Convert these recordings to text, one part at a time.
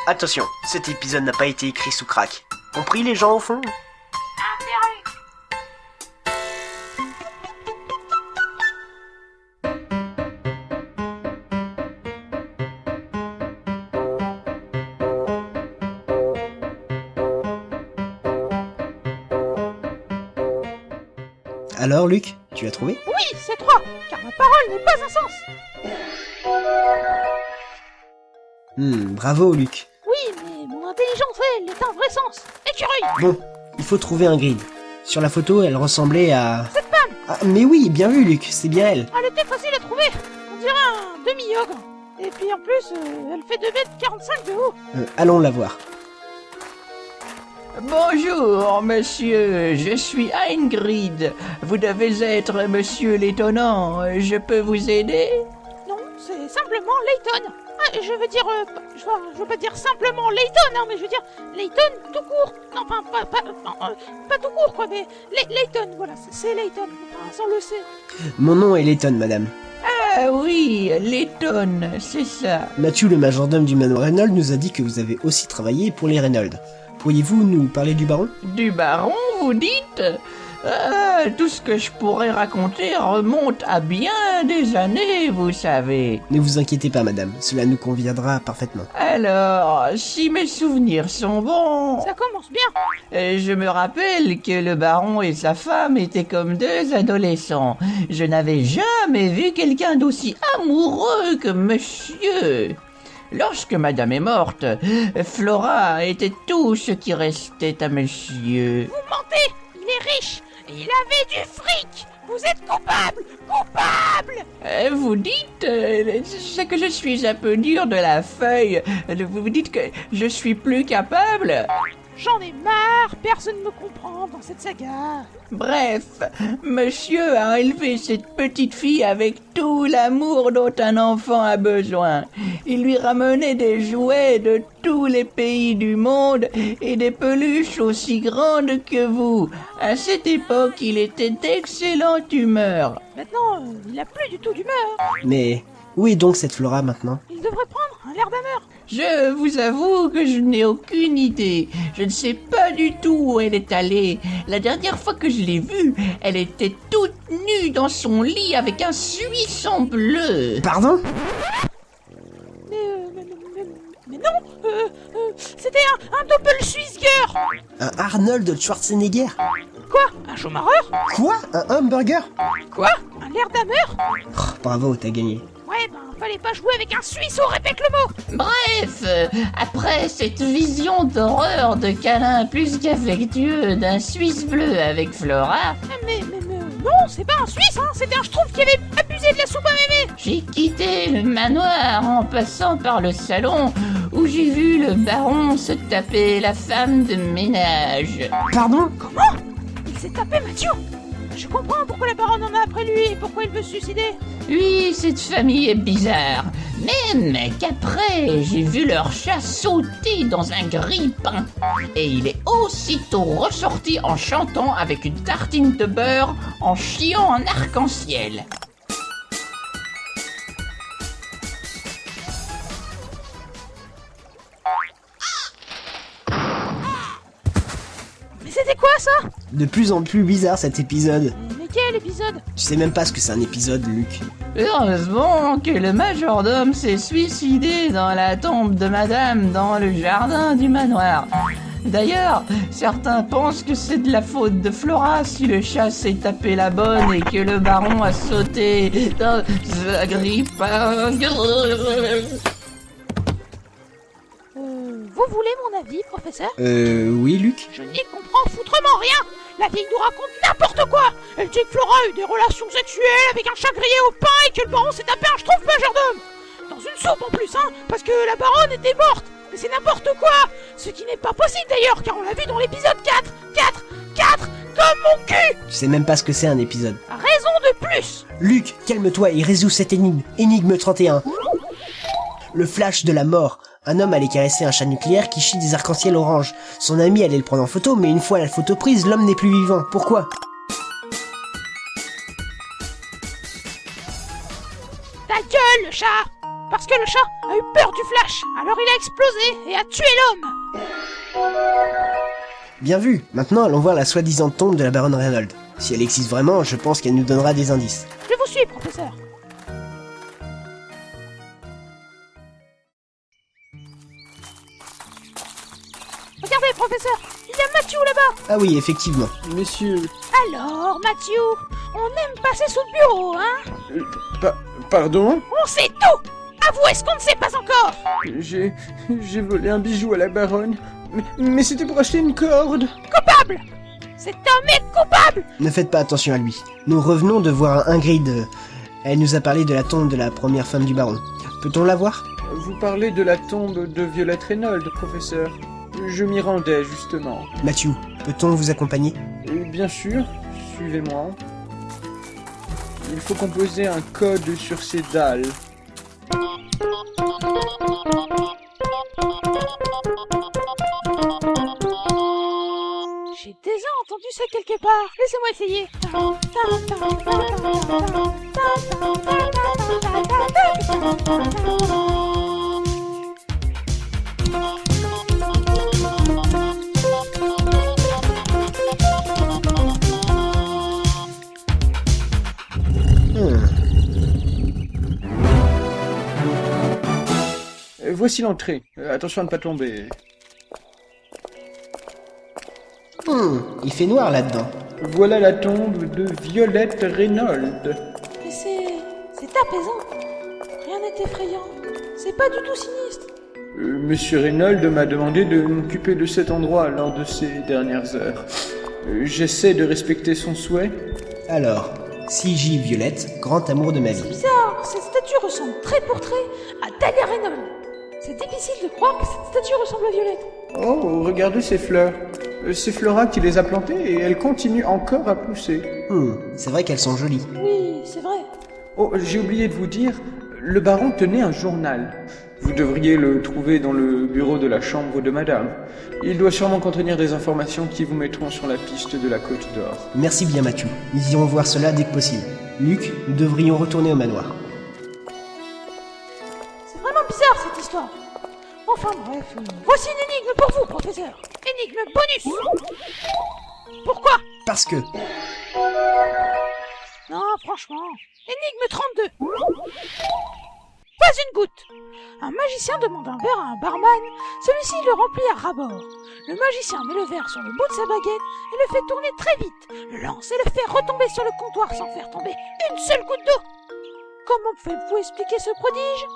Attention, cet épisode n'a pas été écrit sous crack. Compris les gens au fond ? Alors Luc, tu as trouvé ? Oui, c'est 3, car ma parole n'est pas un sens. Bravo Luc. Oui, mais mon intelligence, elle, est un vrai sens. Écureuil. Bon, il faut trouver un grid. Sur la photo, elle ressemblait à... Cette femme. Ah, mais oui, bien vu Luc, c'est bien elle. Elle était facile à trouver. On dirait un demi-ogre. Et puis en plus, elle fait 2,45 m de haut. Allons la voir. Bonjour, monsieur, je suis Ingrid. Vous devez être monsieur l'étonnant. Je peux vous aider? Non, c'est simplement Layton. Ah, je veux dire, je veux pas dire simplement Layton, hein, mais je veux dire Layton tout court. Non, enfin, pas tout court, quoi, mais Layton, voilà, c'est Layton, enfin, sans le C. Mon nom est Layton, madame. Ah oui, Layton, c'est ça. Mathieu, le majordome du manoir Reynolds, nous a dit que vous avez aussi travaillé pour les Reynolds. Pourriez-vous nous parler du baron ? Du baron, vous dites? Tout ce que je pourrais raconter remonte à bien des années, vous savez. Ne vous inquiétez pas, madame, cela nous conviendra parfaitement. Alors, si mes souvenirs sont bons... Ça commence bien. Je me rappelle que le baron et sa femme étaient comme deux adolescents. Je n'avais jamais vu quelqu'un d'aussi amoureux que monsieur. Lorsque madame est morte, Flora était tout ce qui restait à monsieur. Vous mentez. Il est riche. Et il avait du fric. Vous êtes coupable. Coupable. Vous dites, c'est que je suis un peu dur de la feuille. Vous dites que je suis plus capable. J'en ai marre, personne ne me comprend dans cette saga. Bref, monsieur a élevé cette petite fille avec tout l'amour dont un enfant a besoin. Il lui ramenait des jouets de tous les pays du monde et des peluches aussi grandes que vous. À cette époque, il était d'excellente humeur. Maintenant, il a plus du tout d'humeur. Mais où est donc cette Flora maintenant ? Il devrait prendre un l'air d'ameur. Je vous avoue que je n'ai aucune idée. Je ne sais pas du tout où elle est allée. La dernière fois que je l'ai vue, elle était toute nue dans son lit avec un suisson bleu. Pardon ? Mais non, c'était un doppelsuisger. Un Arnold Schwarzenegger ? Quoi? Un Schumacher? Quoi ? Un hamburger ? Quoi? Un l'air d'ameur? Oh, bravo, t'as gagné. Ouais, fallait pas jouer avec un Suisse, on répète le mot. Bref, après cette vision d'horreur de câlin plus qu'affectueux d'un Suisse bleu avec Flora, Mais non, c'est pas un Suisse, hein, c'était un Schtroumpf qui avait abusé de la soupe à mémé. j'ai quitté le manoir en passant par le salon où j'ai vu le baron se taper la femme de ménage. Pardon ? Comment? Il s'est tapé Mathieu. Je comprends pourquoi la baronne en a après lui et pourquoi il veut se suicider. Oui, cette famille est bizarre. Même qu'après, j'ai vu leur chat sauter dans un grille-pain. Et il est aussitôt ressorti en chantant avec une tartine de beurre en chiant en arc-en-ciel. Mais c'était quoi ça? De plus en plus bizarre cet épisode. Mais quel épisode? Tu sais même pas ce que c'est un épisode, Luc. Heureusement que le majordome s'est suicidé dans la tombe de madame dans le jardin du manoir. D'ailleurs, certains pensent que c'est de la faute de Flora si le chat s'est tapé la bonne et que le baron a sauté dans un grille-pain. Vous voulez mon avis, professeur? Oui, Luc ? Je n'y comprends foutrement rien. La vieille nous raconte n'importe quoi. Elle dit que Flora a eu des relations sexuelles avec un chat grillé au pain et que le baron s'est tapé un Schtroumpf majordome. Dans une soupe en plus, hein, parce que la baronne était morte. Mais c'est n'importe quoi. Ce qui n'est pas possible d'ailleurs, car on l'a vu dans l'épisode 4. 4 comme mon cul. Tu sais même pas ce que c'est un épisode. Raison de plus. Luc, calme-toi et résous cette énigme. Énigme 31. Le flash de la mort. Un homme allait caresser un chat nucléaire qui chie des arcs-en-ciel orange. Son ami allait le prendre en photo, mais une fois la photo prise, l'homme n'est plus vivant. Pourquoi ? Ta gueule, le chat. Parce que le chat a eu peur du flash, alors il a explosé et a tué l'homme. Bien vu. Maintenant, allons voir la soi-disant tombe de la baronne Reynolds. Si elle existe vraiment, je pense qu'elle nous donnera des indices. Je vous suis, professeur. Regardez, professeur, il y a Matthew là-bas. Ah oui, effectivement. Messieurs, Alors, Matthew, on aime passer sous le bureau, hein? pardon? On sait tout. Avouez ce qu'on ne sait pas encore. J'ai volé un bijou à la baronne, mais c'était pour acheter une corde. Coupable. Cet homme est coupable. Ne faites pas attention à lui. Nous revenons de voir Ingrid. Elle nous a parlé de la tombe de la première femme du baron. Peut-on la voir? Vous parlez de la tombe de Violette Reynolds, professeur. Je m'y rendais, justement. Matthew, peut-on vous accompagner? Et bien sûr, suivez-moi. Il faut composer un code sur ces dalles. J'ai déjà entendu ça quelque part. Laissez-moi essayer. Voici l'entrée. Attention à ne pas tomber. Il fait noir là-dedans. Voilà la tombe de Violette Reynolds. Mais c'est apaisant. Rien n'est effrayant. C'est pas du tout sinistre. Monsieur Reynolds m'a demandé de m'occuper de cet endroit lors de ces dernières heures. J'essaie de respecter son souhait. Alors, C.J. Violette, grand amour de ma vie. Bizarre, cette statue ressemble trait pour trait à Dahlia Reynolds. C'est difficile de croire que cette statue ressemble à Violette. Oh, regardez ces fleurs. C'est Flora qui les a plantées et elles continuent encore à pousser. C'est vrai qu'elles sont jolies. Oui, c'est vrai. Oh, j'ai oublié de vous dire, le baron tenait un journal. Vous devriez le trouver dans le bureau de la chambre de madame. Il doit sûrement contenir des informations qui vous mettront sur la piste de la Côte d'Or. Merci bien, Matthew. Nous irons voir cela dès que possible. Luc, nous devrions retourner au manoir. C'est vraiment bizarre cette histoire. Enfin bref, voici une énigme pour vous, professeur. Énigme bonus. Pourquoi? Parce que... Non, franchement. Énigme 32. Pas une goutte. Un magicien demande un verre à un barman. Celui-ci le remplit à ras-bord. Le magicien met le verre sur le bout de sa baguette et le fait tourner très vite. Le lance et le fait retomber sur le comptoir sans faire tomber une seule goutte d'eau. Comment pouvez-vous expliquer ce prodige?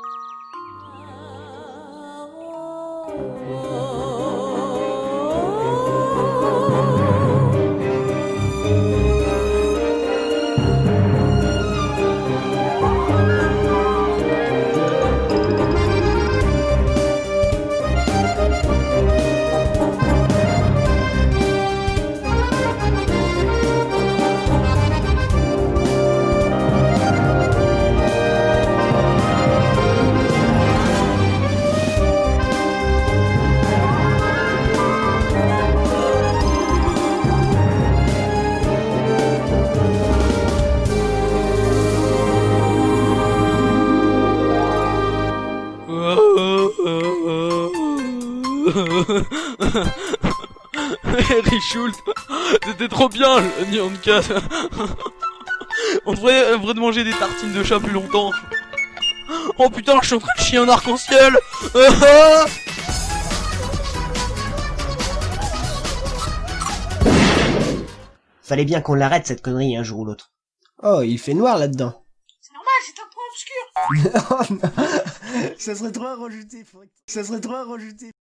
Richoult, c'était trop bien le Nyan 4. On devrait manger des tartines de chat plus longtemps. Oh putain, je suis en train de chier un arc-en-ciel. Fallait bien qu'on l'arrête cette connerie un jour ou l'autre. Oh, il fait noir là-dedans. C'est normal, c'est un point obscur. Oh non, ça serait trop à rajouter.